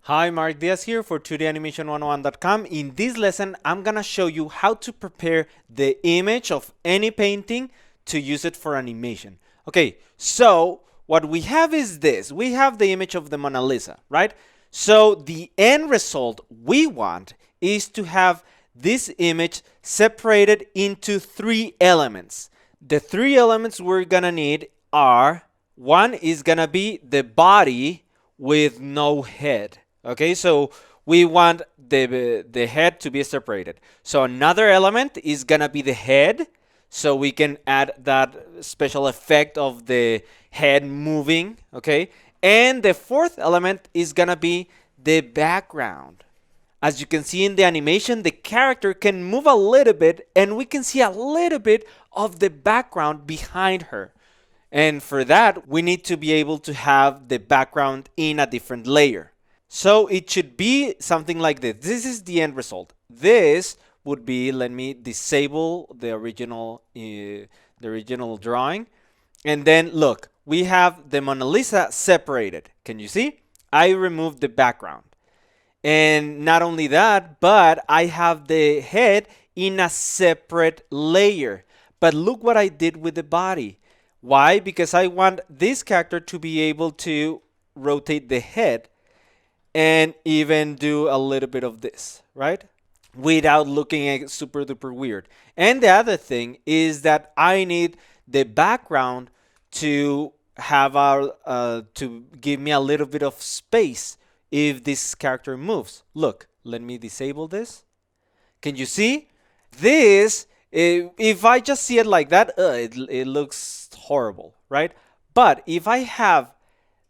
Hi, Mark Diaz here for 2danimation101.com. In this lesson, I'm gonna show you how to prepare the image of any painting to use it for animation. Okay, so what we have is this. We have the image of the Mona Lisa, right? So the end result we want is to have this image separated into three elements. The three elements we're gonna need are, one is gonna be the body with no head. Okay, so we want the head to be separated. So another element is gonna be the head. So we can add that special effect of the head moving. Okay, and the fourth element is gonna be the background. As you can see in the animation, the character can move a little bit and we can see a little bit of the background behind her. And for that, we need to be able to have the background in a different layer. So it should be something like this. This is the end result. This would be, let me disable the original drawing. And then look, we have the Mona Lisa separated. Can you see? I removed the background. And not only that, but I have the head in a separate layer. But look what I did with the body. Why? Because I want this character to be able to rotate the head and even do a little bit of this, right? Without looking super duper weird. And the other thing is that I need the background to have to give me a little bit of space if this character moves. Look, let me disable this. Can you see? This, if I just see it like that, it looks horrible, right? But if I have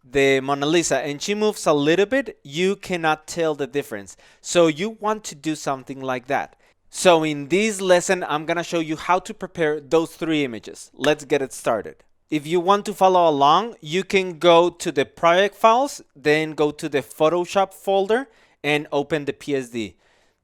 the Mona Lisa and she moves a little bit, you cannot tell the difference. So you want to do something like that. So in this lesson, I'm gonna show you how to prepare those three images. Let's get it started. If you want to follow along, you can go to the project files, then go to the Photoshop folder and open the PSD.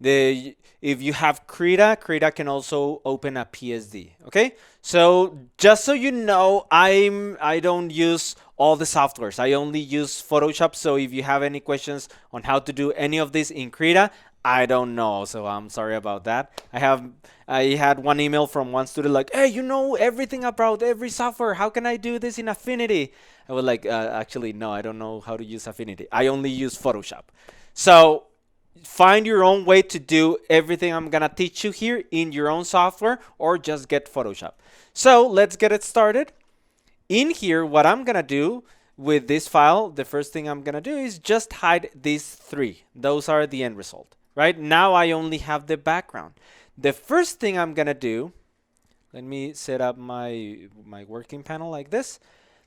If you have Krita can also open a PSD. Okay, so just so you know, I don't use all the softwares. I only use Photoshop. So if you have any questions on how to do any of this in Krita, I don't know. So I'm sorry about that. I had one email from one student like, hey, you know everything about every software. How can I do this in Affinity? I was like, actually, no, I don't know how to use Affinity. I only use Photoshop. So find your own way to do everything I'm gonna teach you here in your own software, or just get Photoshop. So let's get it started. In here, what I'm gonna do with this file, the first thing I'm gonna do is just hide these three. Those are the end result. Right now I only have the background. The first thing I'm gonna do, let me set up my working panel like this.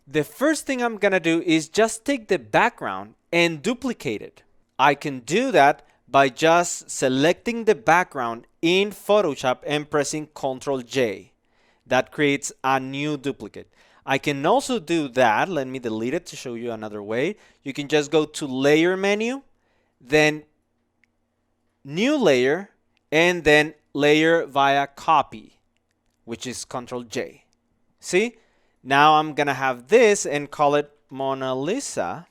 The first thing I'm gonna do is just take the background and duplicate it. I can do that by just selecting the background in Photoshop and pressing Ctrl J. That creates a new duplicate. I can also do that. Let me delete it to show you another way. You can just go to Layer menu, then New Layer, and then Layer via Copy, which is Ctrl J. See? Now I'm gonna have this and call it Mona Lisa,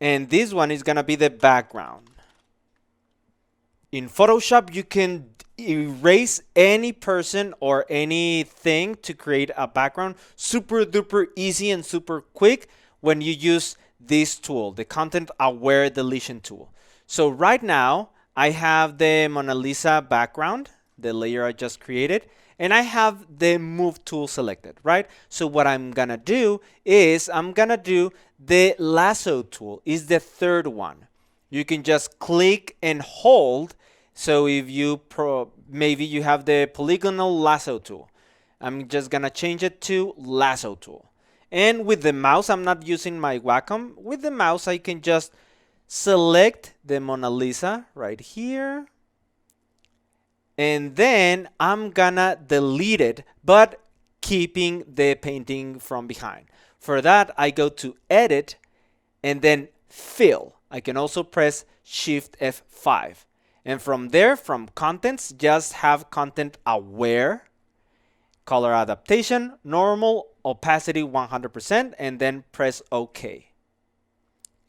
and this one is gonna be the background. In Photoshop, you can erase any person or anything to create a background super duper easy and super quick when you use this tool, the Content Aware Deletion tool. So right now, I have the Mona Lisa background, the layer I just created, and I have the Move tool selected, right? So what I'm gonna do is I'm gonna do the Lasso tool, is the third one. You can just click and hold. So if you maybe you have the polygonal lasso tool, I'm just gonna change it to lasso tool. And with the mouse, I'm not using my Wacom. With the mouse, I can just select the Mona Lisa right here. And then I'm gonna delete it, but keeping the painting from behind. For that, I go to Edit and then Fill. I can also press Shift F5. And from there, from Contents, just have Content Aware, Color Adaptation, Normal, Opacity 100%, and then press OK.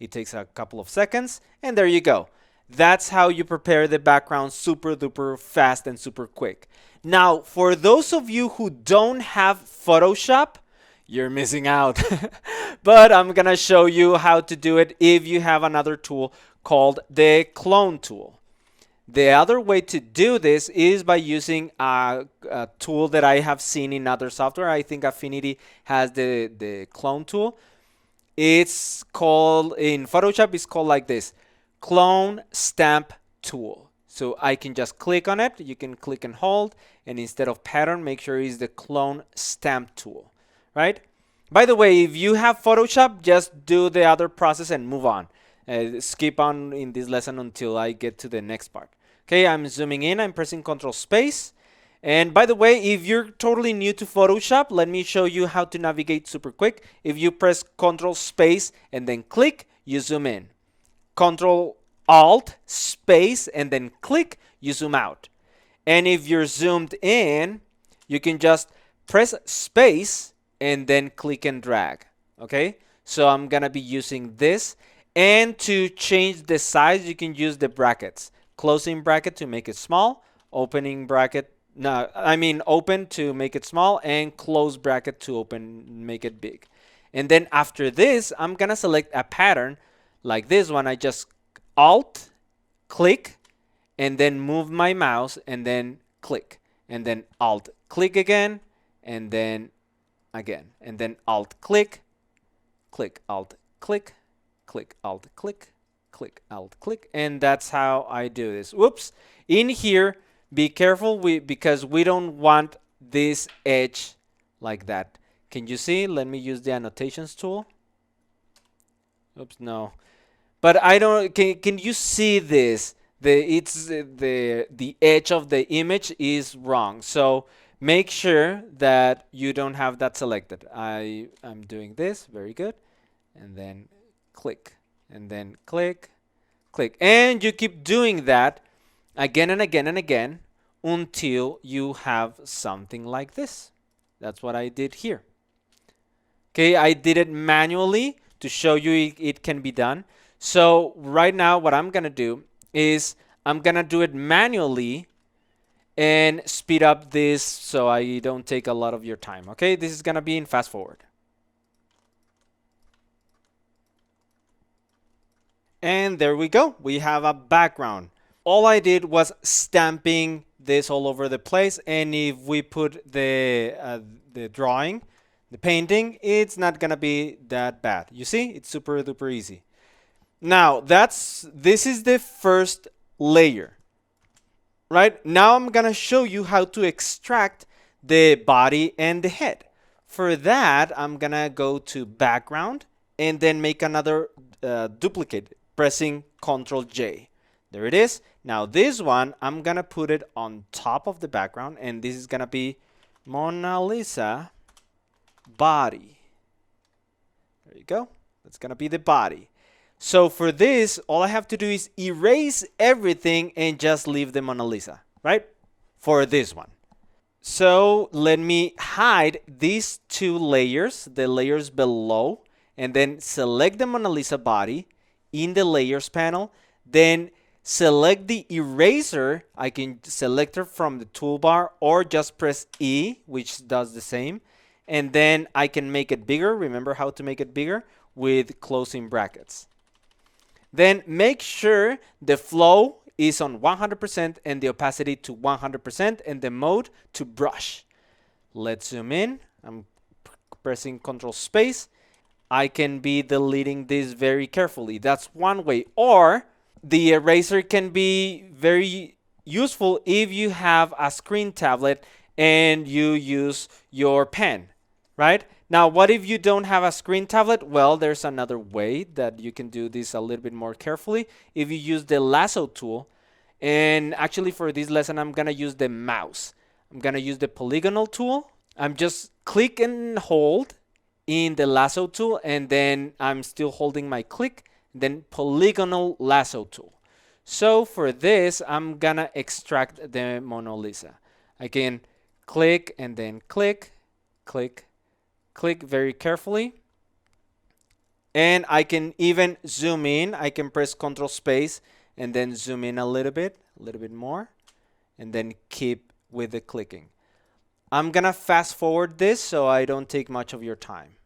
It takes a couple of seconds, and there you go. That's how you prepare the background super duper fast and super quick. Now, for those of you who don't have Photoshop, you're missing out. But I'm gonna show you how to do it if you have another tool called the clone tool. The other way to do this is by using a tool that I have seen in other software. I think Affinity has the clone tool. It's called, in Photoshop, it's called like this, clone stamp tool. So I can just click on it. You can click and hold, and instead of pattern, make sure it's the clone stamp tool, right? By the way, if you have Photoshop, just do the other process and move on. Skip on in this lesson until I get to the next part. Okay, I'm zooming in, I'm pressing Control Space. And by the way, if you're totally new to Photoshop, let me show you how to navigate super quick. If you press Control Space and then click, you zoom in. Control Alt Space and then click, you zoom out. And if you're zoomed in, you can just press Space and then click and drag. Okay, so I'm gonna be using this. And to change the size, you can use the brackets. Closing bracket to make it small, opening bracket, no, I mean open to make it small, and close bracket to open, make it big. And then after this, I'm gonna select a pattern like this one. I just Alt, click, and then move my mouse, and then click, and then Alt, click again, and then again, and then Alt, click, click, Alt, click, click, Alt, click, click, Alt, click, and that's how I do this. Whoops! In here, be careful because we don't want this edge like that. Can you see? Let me use the annotations tool. Oops, no. But I don't. Can you see this? The edge of the image is wrong. So make sure that you don't have that selected. I'm doing this. Very good. And then click, and then click, click, and you keep doing that again and again and again until you have something like this. That's what I did here. Okay, I did it manually to show you it can be done. So right now what I'm gonna do is I'm gonna do it manually and speed up this so I don't take a lot of your time. Okay, this is gonna be in fast forward. And there we go. We have a background. All I did was stamping this all over the place. And if we put the drawing, the painting, it's not gonna be that bad. You see, it's super duper easy. Now this is the first layer, right? Now I'm gonna show you how to extract the body and the head. For that, I'm gonna go to background and then make another duplicate, pressing Ctrl J. There it is. Now this one, I'm gonna put it on top of the background, and this is gonna be Mona Lisa body. There you go. That's gonna be the body. So for this, all I have to do is erase everything and just leave the Mona Lisa, right? For this one. So let me hide these two layers, the layers below, and then select the Mona Lisa body in the layers panel. Then select the eraser. I can select it from the toolbar or just press E, which does the same. And then I can make it bigger. Remember how to make it bigger with closing brackets. Then make sure the flow is on 100% and the opacity to 100% and the mode to brush. Let's zoom in. I'm pressing Ctrl Space. I can be deleting this very carefully. That's one way. Or the eraser can be very useful if you have a screen tablet and you use your pen, right? Now, what if you don't have a screen tablet? Well, there's another way that you can do this a little bit more carefully. If you use the lasso tool, and actually for this lesson, I'm gonna use the mouse. I'm gonna use the polygonal tool. I'm just click and hold in the lasso tool, and then I'm still holding my click, then polygonal lasso tool. So for this, I'm gonna extract the Mona Lisa. I can click and then click, click, click very carefully. And I can even zoom in. I can press Control Space and then zoom in a little bit more, and then keep with the clicking. I'm gonna fast forward this so I don't take much of your time.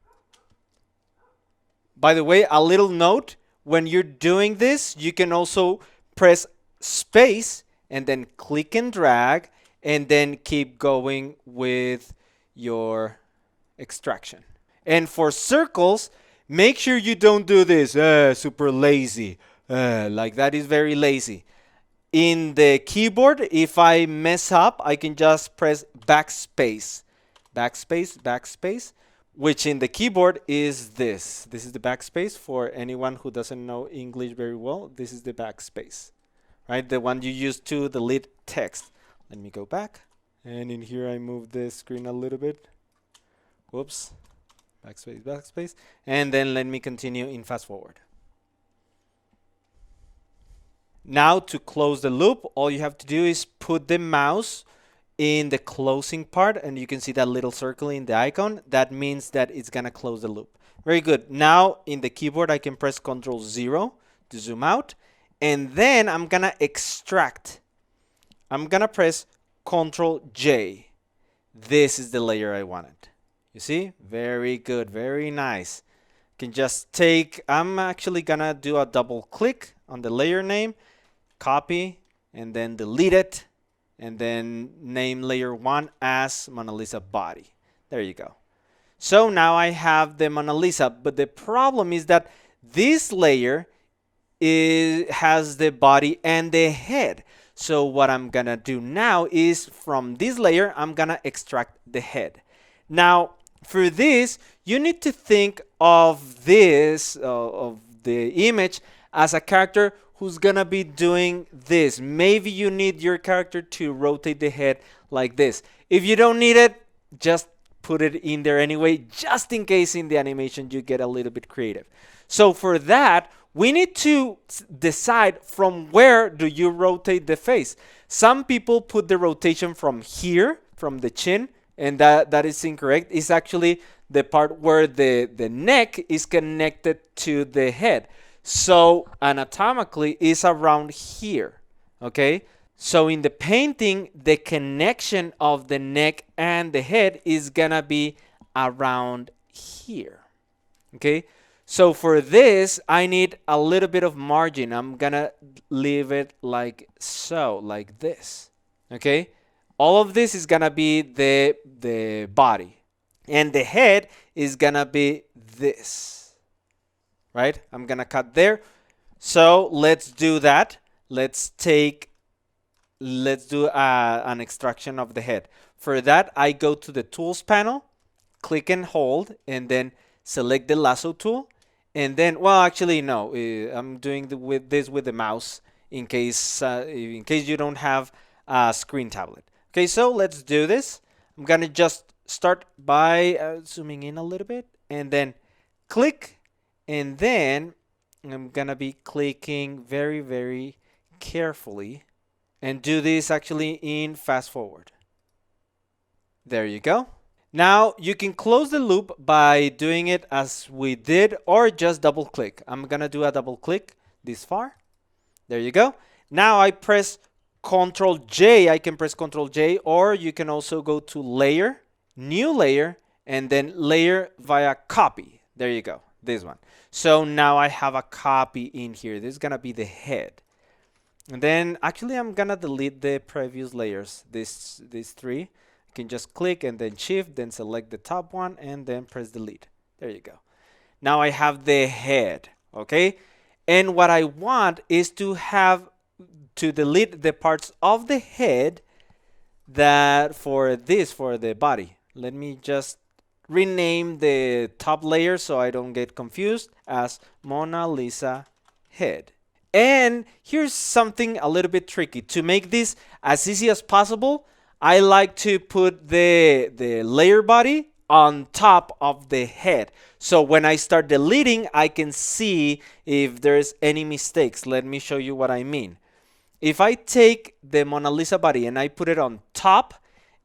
By the way, a little note, when you're doing this, you can also press space and then click and drag and then keep going with your extraction. And for circles, make sure you don't do this super lazy. Like that is very lazy. In the keyboard, if I mess up, I can just press backspace. Backspace, which in the keyboard is this. This is the backspace. For anyone who doesn't know English very well, this is the backspace, right? The one you use to delete text. Let me go back. And in here, I move the screen a little bit. Whoops. Backspace. And then let me continue in fast forward. Now to close the loop, all you have to do is put the mouse in the closing part, and you can see that little circle in the icon. That means that it's gonna close the loop. Very good. Now in the keyboard, I can press Ctrl-0 to zoom out, and then I'm gonna extract. I'm gonna press Ctrl-J. This is the layer I wanted. You see? Very good, very nice. Can just take, I'm actually gonna do a double click on the layer name, copy, and then delete it, and then name layer 1 as Mona Lisa body. There you go. So now I have the Mona Lisa, but the problem is that this layer has the body and the head. So what I'm gonna do now is from this layer, I'm gonna extract the head. Now, for this, you need to think of this, of the image as a character who's gonna be doing this. Maybe you need your character to rotate the head like this. If you don't need it, just put it in there anyway, just in case in the animation you get a little bit creative. So for that, we need to decide from where do you rotate the face. Some people put the rotation from here, from the chin, and that is incorrect. It's actually the part where the neck is connected to the head. So anatomically, it's around here, okay? So in the painting, the connection of the neck and the head is gonna be around here, okay? So for this, I need a little bit of margin. I'm gonna leave it like so, like this, okay? All of this is gonna be the body, and the head is gonna be this. Right? I'm gonna cut there. So let's do that. Let's do an extraction of the head. For that, I go to the tools panel, click and hold, and then select the lasso tool. And then, well, actually, no, I'm doing this with the mouse in case you don't have a screen tablet. Okay, so let's do this. I'm gonna just start by zooming in a little bit, and then click. And then I'm gonna be clicking very, very carefully and do this actually in fast forward. There you go. Now you can close the loop by doing it as we did, or just double click. I'm gonna do a double click this far. There you go. Now I press Ctrl-J. I can press Ctrl-J, or you can also go to layer, new layer, and then layer via copy. There you go. This one. So now I have a copy in here. This is gonna be the head. And then actually I'm gonna delete the previous layers. These three. You can just click and then shift, then select the top one and then press delete. There you go. Now I have the head, okay? And what I want is to delete the parts of the head that for the body. Let me just rename the top layer so I don't get confused as Mona Lisa head. And here's something a little bit tricky. To make this as easy as possible, I like to put the layer body on top of the head. So when I start deleting, I can see if there's any mistakes. Let me show you what I mean. If I take the Mona Lisa body and I put it on top,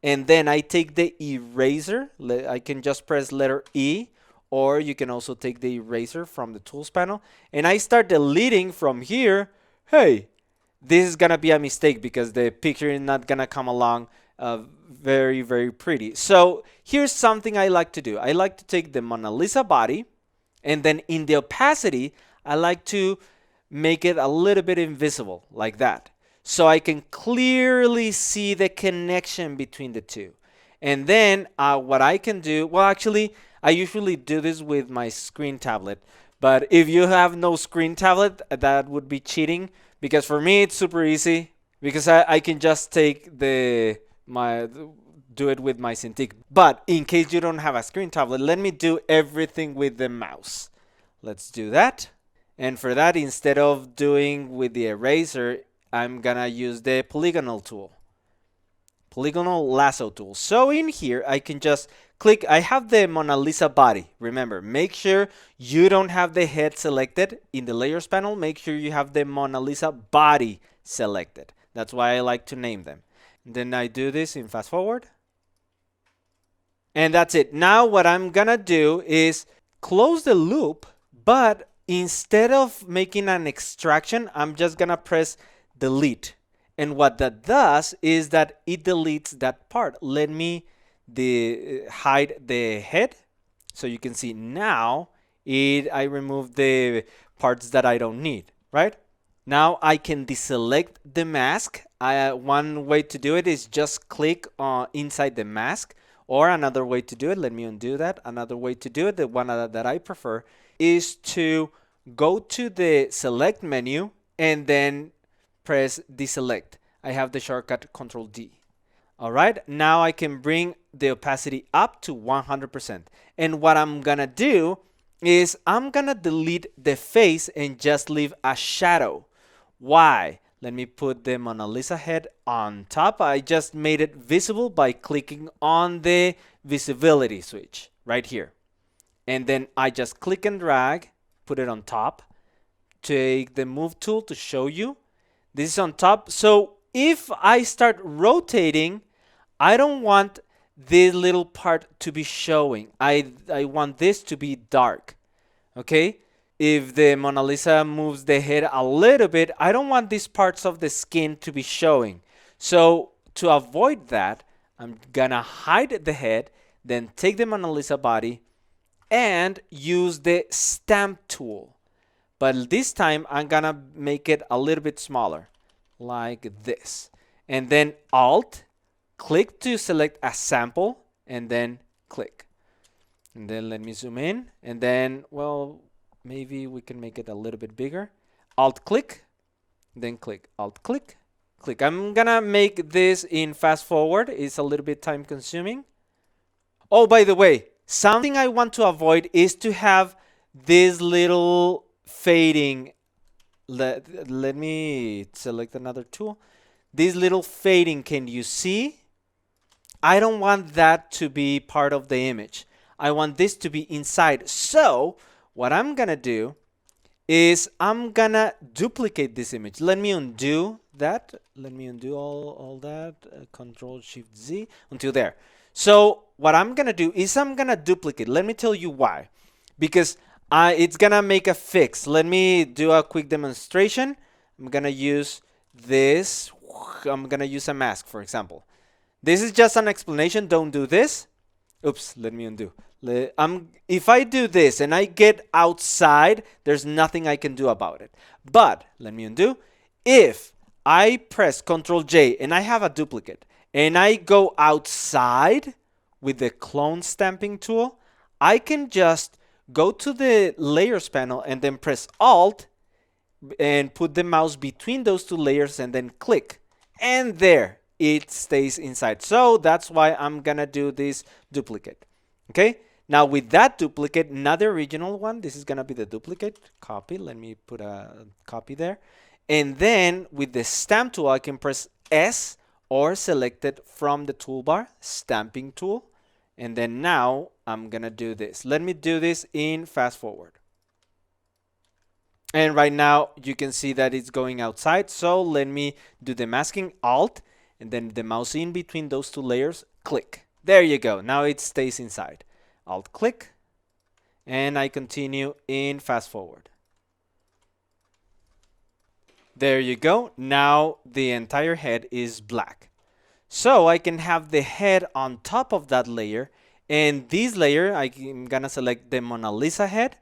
and then I take the eraser, I can just press letter E, or you can also take the eraser from the tools panel, and I start deleting from here, hey, this is gonna be a mistake because the picture is not gonna come along very, very pretty. So here's something I like to do. I like to take the Mona Lisa body, and then in the opacity, I like to make it a little bit invisible like that, so I can clearly see the connection between the two. And then what I can do, well, actually, I usually do this with my screen tablet. But if you have no screen tablet, that would be cheating. Because for me, it's super easy. Because I can just take do it with my Cintiq. But in case you don't have a screen tablet, let me do everything with the mouse. Let's do that. And for that, instead of doing with the eraser, I'm gonna use the polygonal tool. Polygonal lasso tool. So in here, I can just click. I have the Mona Lisa body. Remember, make sure you don't have the head selected in the layers panel. Make sure you have the Mona Lisa body selected. That's why I like to name them. And then I do this in fast forward. And that's it. Now what I'm gonna do is close the loop, but instead of making an extraction, I'm just gonna press delete. And what that does is that it deletes that part. Let me hide the head, so you can see now I removed the parts that I don't need, right? Now I can deselect the mask. One way to do it is just click inside the mask, or another way to do it, let me undo that. Another way to do it, the one that I prefer, is to go to the select menu and then press deselect. I have the shortcut Control D. All right, now I can bring the opacity up to 100%. And what I'm gonna do is I'm gonna delete the face and just leave a shadow. Why? Let me put the Mona Lisa head on top. I just made it visible by clicking on the visibility switch right here. And then I just click and drag, put it on top. Take the move tool to show you. This is on top. So if I start rotating, I don't want this little part to be showing. I want this to be dark. Okay? If the Mona Lisa moves the head a little bit, I don't want these parts of the skin to be showing. So to avoid that, I'm gonna hide the head, then take the Mona Lisa body and use the stamp tool. But this time, I'm gonna make it a little bit smaller, like this. And then Alt, click to select a sample, and then click. And then let me zoom in, and then, well, maybe we can make it a little bit bigger. Alt click, then click. Alt click, click. I'm gonna make this in fast forward. It's a little bit time consuming. Oh, by the way, something I want to avoid is to have this little fading. Let me select another tool. This little fading, can you see? I don't want that to be part of the image. I want this to be inside. So what I'm gonna do is I'm gonna duplicate this image. Let me undo that. Let me undo all that. Control Shift Z until there. So what I'm gonna do is I'm gonna duplicate. Let me tell you why. Because it's gonna make a fix. Let me do a quick demonstration. I'm gonna use this. I'm gonna use a mask, for example. This is just an explanation. Don't do this. Oops, let me undo. If I do this and I get outside, there's nothing I can do about it. But let me undo. If I press Control J and I have a duplicate and I go outside with the clone stamping tool, I can just go to the layers panel and then press Alt and put the mouse between those two layers and then click. And there, it stays inside. So that's why I'm gonna do this duplicate. Okay, now with that duplicate, not the original one, this is gonna be the duplicate. Copy, let me put a copy there. And then with the stamp tool, I can press S or select it from the toolbar, stamping tool. And then now I'm gonna do this. Let me do this in fast forward. And right now you can see that it's going outside. So let me do the masking, Alt, and then the mouse in between those two layers, click. There you go. Now it stays inside. Alt click. and I continue in fast forward. There you go. Now the entire head is black. So I can have the head on top of that layer, and this layer, I'm gonna select the Mona Lisa head.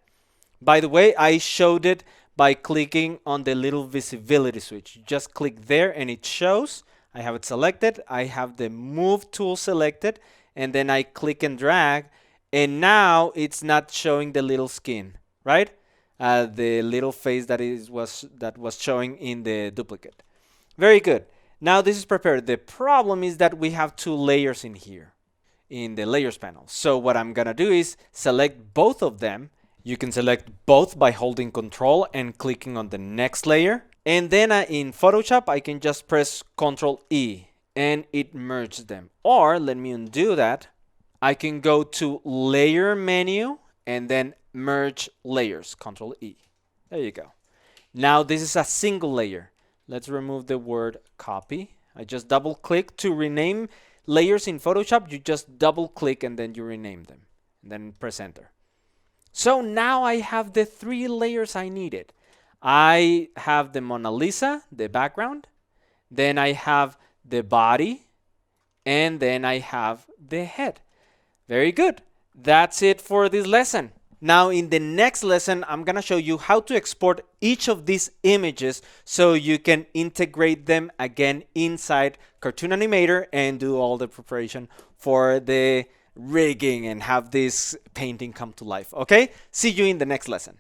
By the way, I showed it by clicking on the little visibility switch. Just click there and it shows. I have it selected. I have the move tool selected, and then I click and drag, and now it's not showing the little skin, right? The little face that was showing in the duplicate. Very good. Now this is prepared. The problem is that we have two layers in here in the layers panel. So what I'm gonna do is select both of them. You can select both by holding Control and clicking on the next layer. And then in Photoshop, I can just press Control E and it merges them. Or let me undo that. I can go to Layer menu and then Merge Layers, Control E. There you go. Now this is a single layer. Let's remove the word copy. I just double click to rename layers in Photoshop. You just double click and then you rename them. And then press enter. So now I have the three layers I needed. I have the Mona Lisa, the background. Then I have the body. And then I have the head. Very good. That's it for this lesson. Now in the next lesson, I'm gonna show you how to export each of these images so you can integrate them again inside Cartoon Animator and do all the preparation for the rigging and have this painting come to life. Okay? See you in the next lesson.